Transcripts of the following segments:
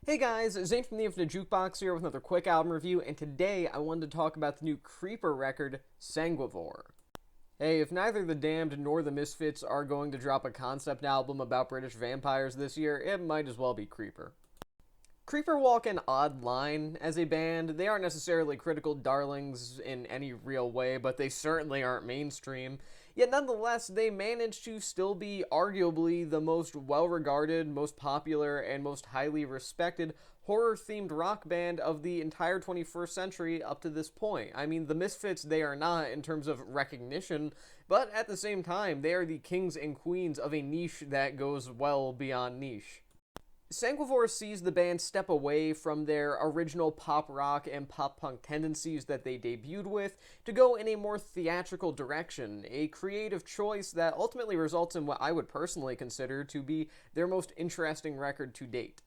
Hey guys, Zane from the Infinite Jukebox here with another quick album review, and today I wanted to talk about the new Creeper record, Sanguivore. Hey, if neither the Damned nor the Misfits are going to drop a concept album about British vampires this year, it might as well be Creeper. Creeper walk an odd line as a band. They aren't necessarily critical darlings in any real way, but they certainly aren't mainstream. Yet nonetheless, they manage to still be arguably the most well-regarded, most popular, and most highly respected horror-themed rock band of the entire 21st century up to this point. I mean, the Misfits, they are not in terms of recognition, but at the same time, they are the kings and queens of a niche that goes well beyond niche. Sanguivore sees the band step away from their original pop rock and pop punk tendencies that they debuted with to go in a more theatrical direction, a creative choice that ultimately results in what I would personally consider to be their most interesting record to date.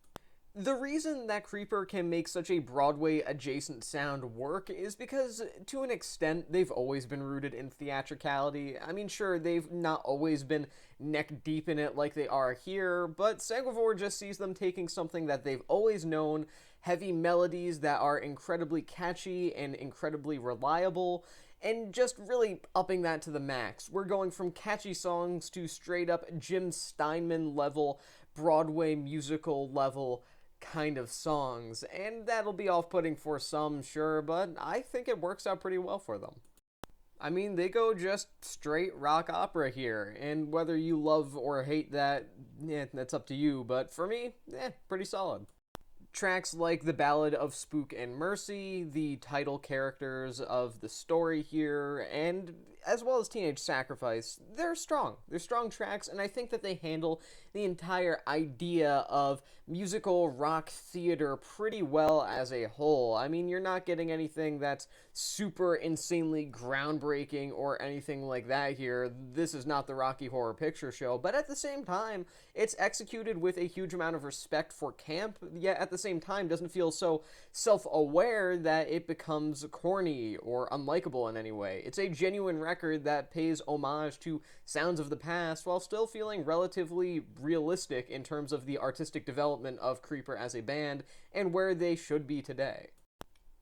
The reason that Creeper can make such a Broadway-adjacent sound work is because, to an extent, they've always been rooted in theatricality. I mean, sure, they've not always been neck-deep in it like they are here, but Sanguivore just sees them taking something that they've always known, heavy melodies that are incredibly catchy and incredibly reliable, and just really upping that to the max. We're going from catchy songs to straight-up Jim Steinman-level, Broadway musical level kind of songs, and that'll be off-putting for some, sure, but I think it works out pretty well for them. I mean, they go just straight rock opera here, and whether you love or hate that, that's up to you, but for me, pretty solid. Tracks like the Ballad of Spook and Mercy, the title characters of the story here, and as well as Teenage Sacrifice, they're strong. They're strong tracks, and I think that they handle the entire idea of musical rock theater pretty well as a whole. I mean, you're not getting anything that's super insanely groundbreaking or anything like that here. This is not the Rocky Horror Picture Show, but at the same time, it's executed with a huge amount of respect for camp, yet at the same time doesn't feel so self-aware that it becomes corny or unlikable in any way. It's a genuine record that pays homage to sounds of the past while still feeling relatively realistic in terms of the artistic development of Creeper as a band and where they should be today.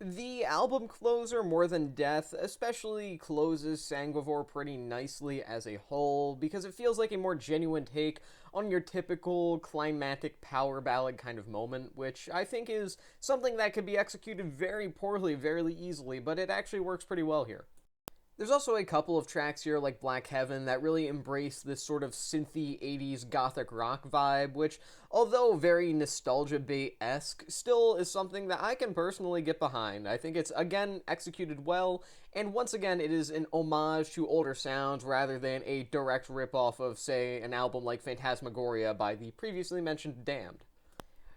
The album closer, More Than Death, especially closes Sanguivore pretty nicely as a whole because it feels like a more genuine take on your typical climactic power ballad kind of moment, which I think is something that could be executed very poorly, very easily, but it actually works pretty well here. There's also a couple of tracks here, like Black Heaven, that really embrace this sort of synthy 80s gothic rock vibe, which, although very nostalgia bait-esque, still is something that I can personally get behind. I think it's, again, executed well, and once again, it is an homage to older sounds rather than a direct ripoff of, say, an album like Phantasmagoria by the previously mentioned Damned.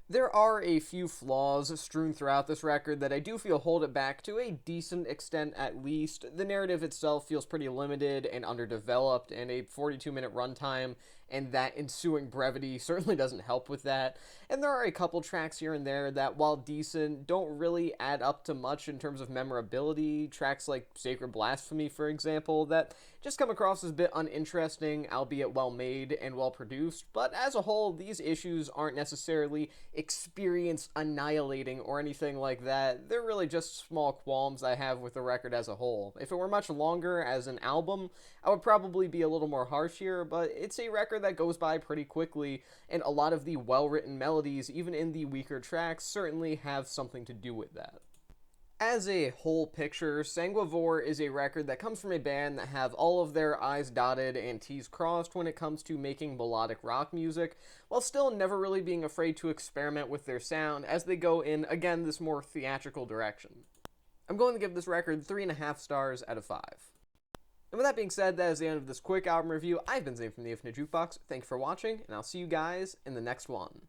There are a few flaws strewn throughout this record that I do feel hold it back to a decent extent at least. The narrative itself feels pretty limited and underdeveloped, and a 42-minute runtime and that ensuing brevity certainly doesn't help with that. And there are a couple tracks here and there that, while decent, don't really add up to much in terms of memorability. Tracks like Sacred Blasphemy, for example, that just come across as a bit uninteresting, albeit well made and well produced, but as a whole, these issues aren't necessarily experience annihilating or anything like that. They're really just small qualms I have with the record as a whole. If it were much longer as an album, I would probably be a little more harsh here, but it's a record that goes by pretty quickly, and a lot of the well-written melodies, even in the weaker tracks, certainly have something to do with that. As a whole picture, Sanguivore is a record that comes from a band that have all of their I's dotted and T's crossed when it comes to making melodic rock music, while still never really being afraid to experiment with their sound as they go in, again, this more theatrical direction. I'm going to give this record 3.5 stars out of 5. And with that being said, that is the end of this quick album review. I've been Zane from the Infinite Jukebox. Thank you for watching, and I'll see you guys in the next one.